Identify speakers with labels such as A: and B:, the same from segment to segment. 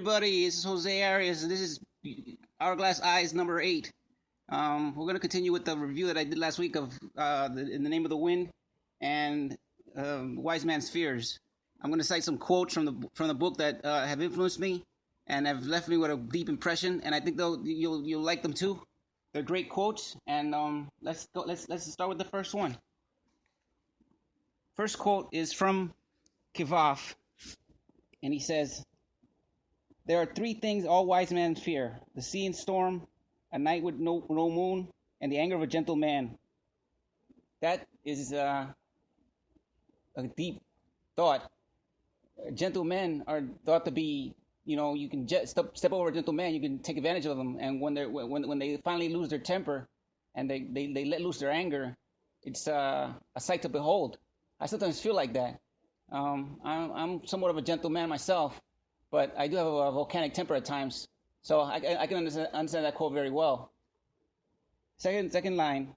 A: everybody. This is Jose Arias, and this is Hourglass Eyes number 8. We're going to continue with the review that I did last week of In the Name of the Wind and Wise Man's Fears. I'm going to cite some quotes from the book that have influenced me and have left me with a deep impression, and I think you'll like them too. They're great quotes, and let's start with the first one. First quote is from Kvothe, and he says, "There are 3 things all wise men fear: the sea and storm, a night with no moon, and the anger of a gentle man." That is a deep thought. Gentle men are thought to be, you can just step over a gentle man, you can take advantage of them, and when they finally lose their temper and they let loose their anger, it's a sight to behold. I sometimes feel like that. I'm somewhat of a gentle man myself, but I do have a volcanic temper at times, so I can understand that quote very well. Second line,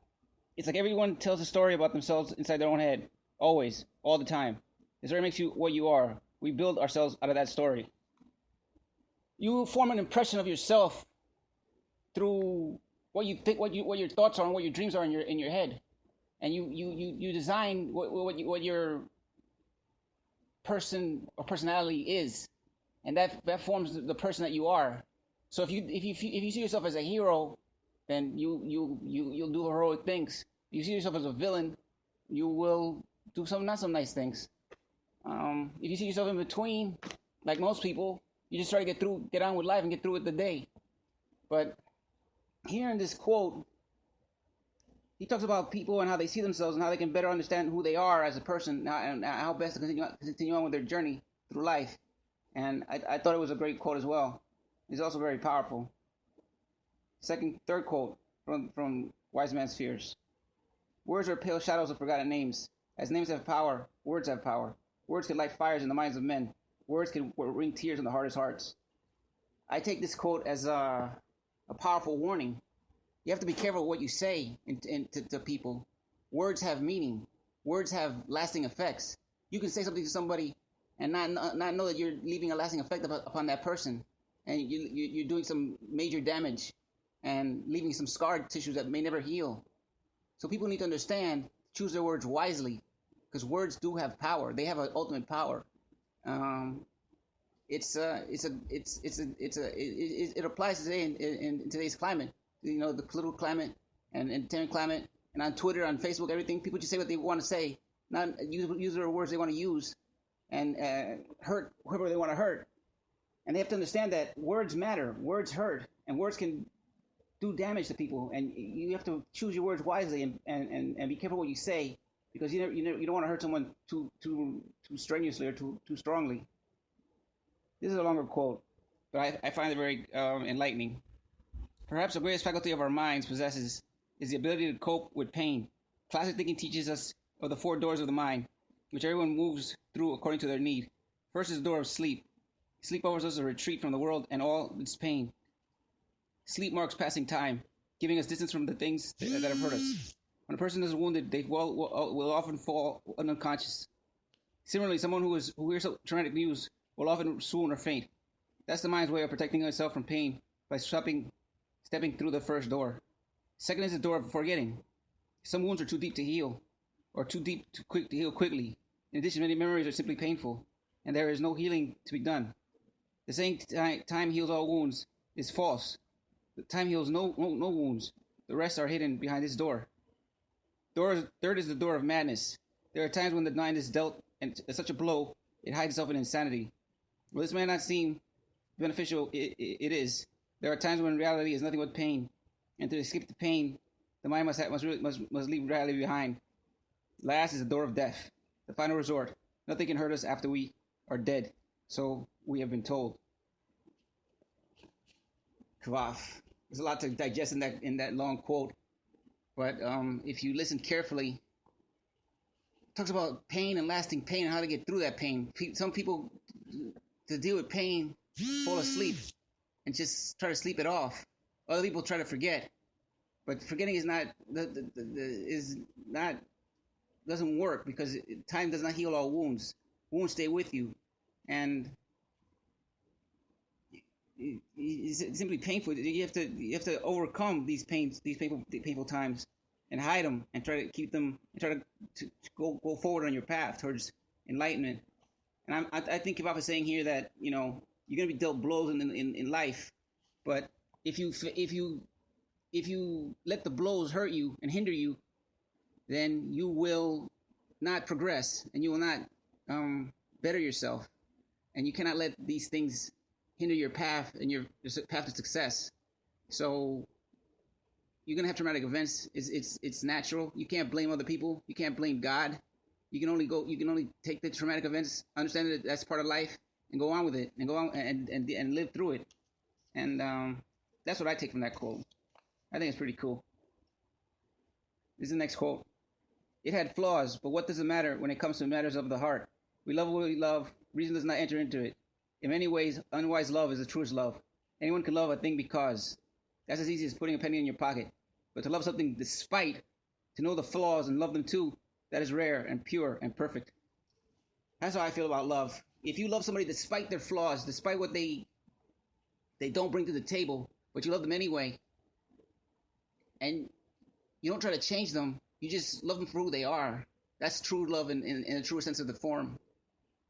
A: it's like everyone tells a story about themselves inside their own head, always, all the time. This story makes you what you are. We build ourselves out of that story. You form an impression of yourself through what you think, what your thoughts are, and what your dreams are in your head, and you design what your person or personality is, and that forms the person that you are. So if you see yourself as a hero, then you'll do heroic things. If you see yourself as a villain, you will do some not so nice things. If you see yourself in between, like most people, you just try to get on with life and get through with the day. But here in this quote, he talks about people and how they see themselves and how they can better understand who they are as a person and how best to continue on with their journey through life. And I thought it was a great quote as well. It's also very powerful. Third quote from Wise Man's Fears. "Words are pale shadows of forgotten names. As names have power, words have power. Words can light fires in the minds of men. Words can bring tears in the hardest hearts." I take this quote as a powerful warning. You have to be careful what you say to people. Words have meaning. Words have lasting effects. You can say something to somebody and not know that you're leaving a lasting effect upon that person, and you're doing some major damage and leaving some scarred tissues that may never heal. So people need to understand, choose their words wisely, because words do have power. They have an ultimate power. It applies today in today's climate. The political climate and entertainment climate, and on Twitter, on Facebook, everything. People just say what they want to say, not use the words they want to use, and hurt whoever they want to hurt. And they have to understand that words matter, words hurt, and words can do damage to people. And you have to choose your words wisely and be careful what you say, because you don't want to hurt someone too strenuously or too strongly. This is a longer quote, but I find it very enlightening. "Perhaps the greatest faculty of our minds possesses is the ability to cope with pain. Classic thinking teaches us of the 4 doors of the mind, which everyone moves through according to their need. First is the door of sleep. Sleep offers us a retreat from the world and all its pain. Sleep marks passing time, giving us distance from the things that have hurt us. When a person is wounded, they will often fall unconscious. Similarly, someone who hears traumatic news will often swoon or faint. That's the mind's way of protecting itself from pain by stepping through the first door. Second is the door of forgetting. Some wounds are too deep to heal, or too deep to heal quickly. In addition, many memories are simply painful, and there is no healing to be done. The saying time heals all wounds is false. The time heals no wounds. The rest are hidden behind this door. Third is the door of madness. There are times when the mind is dealt such a blow, it hides itself in insanity. Well, this may not seem beneficial, it is. There are times when reality is nothing but pain, and to escape the pain, the mind must leave reality behind. Last is the door of death, the final resort. Nothing can hurt us after we are dead, so we have been told." Kvothe. There's a lot to digest in that long quote, but if you listen carefully, it talks about pain and lasting pain and how to get through that pain. Some people, to deal with pain, fall asleep and just try to sleep it off. Other people try to forget, but forgetting doesn't work, because time does not heal all wounds. Wounds stay with you, and it's simply painful. You have to overcome these painful times, and hide them, and try to keep them, and try to go forward on your path towards enlightenment. And I think Kvothe is saying here that you're gonna be dealt blows in life, but if you let the blows hurt you and hinder you, then you will not progress, and you will not better yourself, and you cannot let these things hinder your path and your path to success. So you're gonna have traumatic events. It's natural. You can't blame other people. You can't blame God. You can only take the traumatic events, understand that that's part of life, and go on with it, and go on and live through it. And that's what I take from that quote. I think it's pretty cool. This is the next quote. It had flaws, but what does it matter when it comes to matters of the heart? We love what we love. Reason does not enter into it. In many ways, unwise love is the truest love. Anyone can love a thing because. That's as easy as putting a penny in your pocket. But to love something despite, to know the flaws and love them too, that is rare and pure and perfect. That's how I feel about love. If you love somebody despite their flaws, despite what they don't bring to the table, but you love them anyway, and you don't try to change them, you just love them for who they are. That's true love in the truest sense of the form.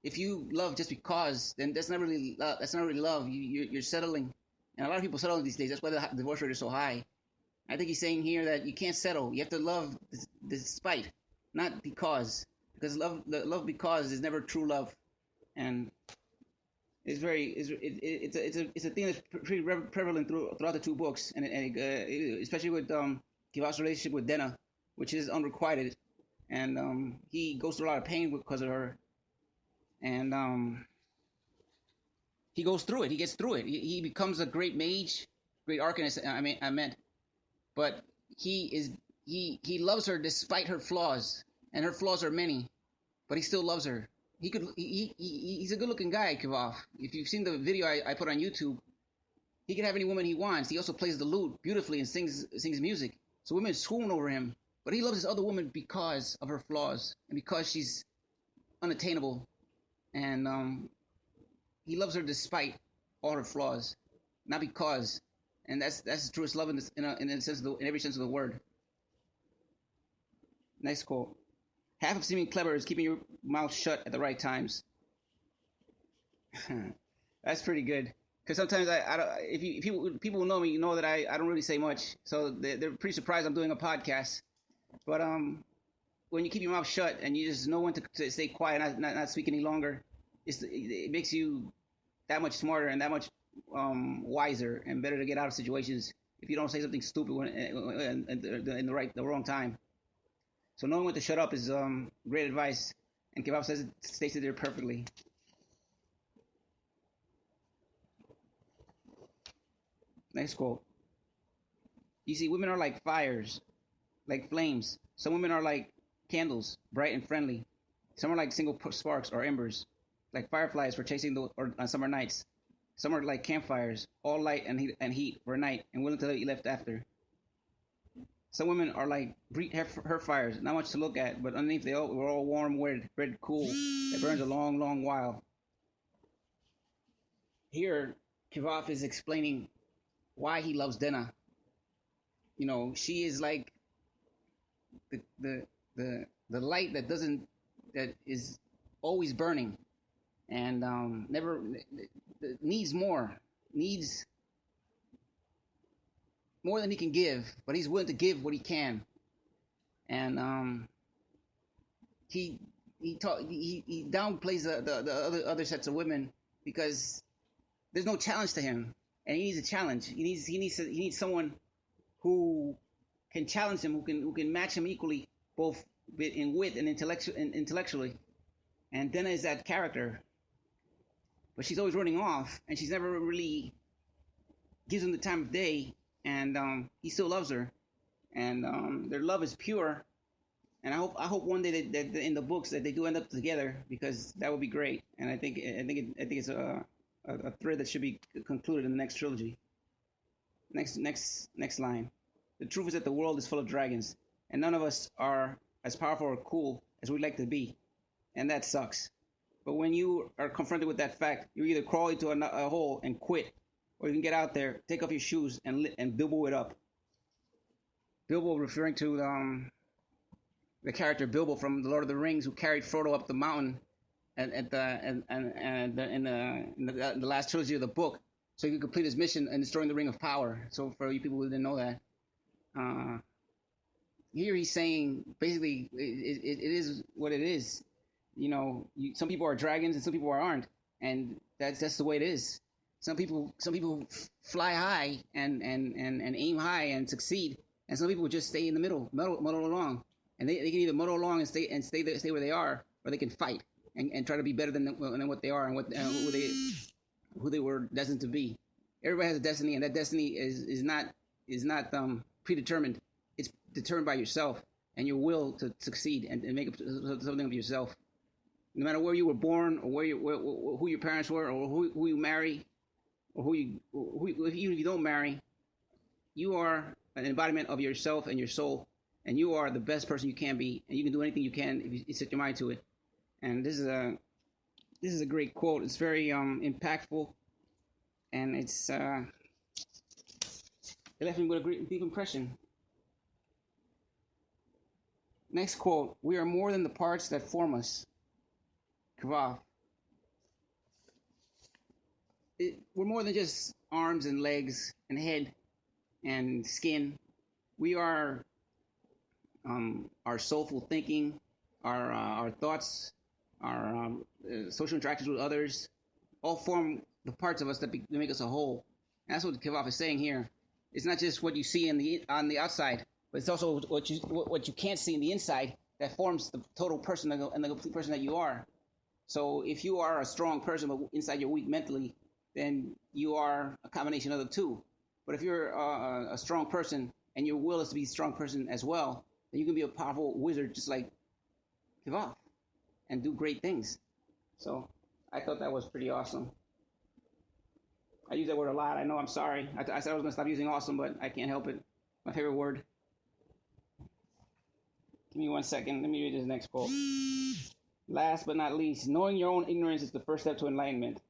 A: If you love just because, then that's not really love. That's not really love. You're settling, and a lot of people settle these days. That's why the divorce rate is so high. I think he's saying here that you can't settle. You have to love despite, not because love because is never true love, and it's a thing that's pretty prevalent throughout the two books, and especially with Kvothe's relationship with Denna, which is unrequited, and he goes through a lot of pain because of her, and he goes through it. He gets through it. He becomes a great mage, great arcanist. I meant, but he loves her despite her flaws, and her flaws are many, but he still loves her. He's a good-looking guy, Kvothe. If you've seen the video I put on YouTube, he can have any woman he wants. He also plays the lute beautifully and sings music. So women swoon over him. But he loves this other woman because of her flaws and because she's unattainable. And he loves her despite all her flaws, not because. And that's the truest love in every sense of the word. Next quote. Half of seeming clever is keeping your mouth shut at the right times. That's pretty good. Because sometimes I don't, if people know me, you know that I don't really say much. So they're pretty surprised I'm doing a podcast. But when you keep your mouth shut and you just know when to stay quiet, not speak any longer, it makes you that much smarter and that much wiser and better to get out of situations if you don't say something stupid in the wrong time. So knowing when to shut up is great advice, and Kvothe states it there perfectly. Next quote. You see, women are like fires, like flames. Some women are like candles, bright and friendly. Some are like single sparks or embers, like fireflies for chasing on summer nights. Some are like campfires, all light and heat for a night, and willing to let you left after. Some women are like her fires, not much to look at, but underneath we're all warm, red cool that burns a long, long while. Here, Kvothe is explaining why he loves Denna. She is like the light that is always burning, and never needs more than he can give, but he's willing to give what he can. And he downplays the other sets of women because there's no challenge to him, and he needs a challenge. He needs someone who can challenge him, who can match him equally, both in wit and intellectually. And Denna is that character, but she's always running off, and she's never really gives him the time of day. And he still loves her, and their love is pure. And I hope one day that in the books that they do end up together, because that would be great. And I think it's a thread that should be concluded in the next trilogy. Next line. The truth is that the world is full of dragons, and none of us are as powerful or cool as we'd like to be, and that sucks. But when you are confronted with that fact, you either crawl into a hole and quit, or you can get out there, take off your shoes, and Bilbo it up. Bilbo referring to the character Bilbo from The Lord of the Rings, who carried Frodo up the mountain in the last trilogy of the book, so he could complete his mission in destroying the Ring of Power. So for you people who didn't know that, here he's saying basically it is what it is. Some people are dragons and some people aren't, and that's the way it is. Some people fly high and aim high and succeed, and some people just stay in the middle, muddle along, and they can either muddle along and stay where they are, or they can fight and try to be better than what they are and who they were destined to be. Everybody has a destiny, and that destiny is not predetermined. It's determined by yourself and your will to succeed and make something of yourself. No matter where you were born, or who your parents were, or who you marry, or even if you don't marry, you are an embodiment of yourself and your soul, and you are the best person you can be, and you can do anything you can if you set your mind to it. And this is a great quote. It's very impactful, and it left me with a great deep impression. Next quote: "We are more than the parts that form us." Kvothe. We're more than just arms and legs and head and skin. We are our soulful thinking, our thoughts, our social interactions with others, all form the parts of us that make us a whole. And that's what Kvothe is saying here. It's not just what you see on the outside, but it's also what you can't see in the inside that forms the total person and the complete person that you are. So if you are a strong person, but inside you're weak mentally, then you are a combination of the two. But if you're a strong person and your will is to be a strong person as well, then you can be a powerful wizard just like Kvothe and do great things. So I thought that was pretty awesome. I use that word a lot. I know, I'm sorry. I said I was going to stop using awesome, but I can't help it. My favorite word. Give me 1 second. Let me read this next quote. Last but not least, knowing your own ignorance is the first step to enlightenment.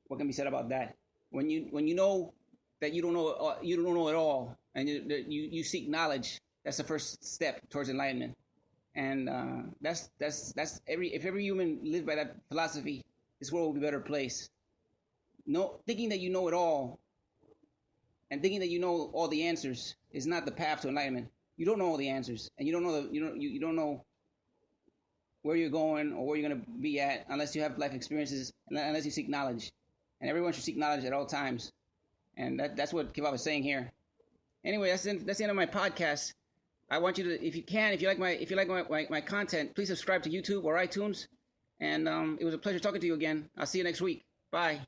A: What can be said about that? When you know that you don't know at all, and you seek knowledge, that's the first step towards enlightenment. And that's if every human lived by that philosophy, this world would be a better place. Thinking that you know it all, and thinking that you know all the answers is not the path to enlightenment. You don't know all the answers, and you don't know where you're going or where you're going to be at unless you have life experiences, unless you seek knowledge. And everyone should seek knowledge at all times. And that's what Kvothe is saying here. Anyway, that's the end of my podcast. I want you to, if you like my content, please subscribe to YouTube or iTunes. And it was a pleasure talking to you again. I'll see you next week. Bye.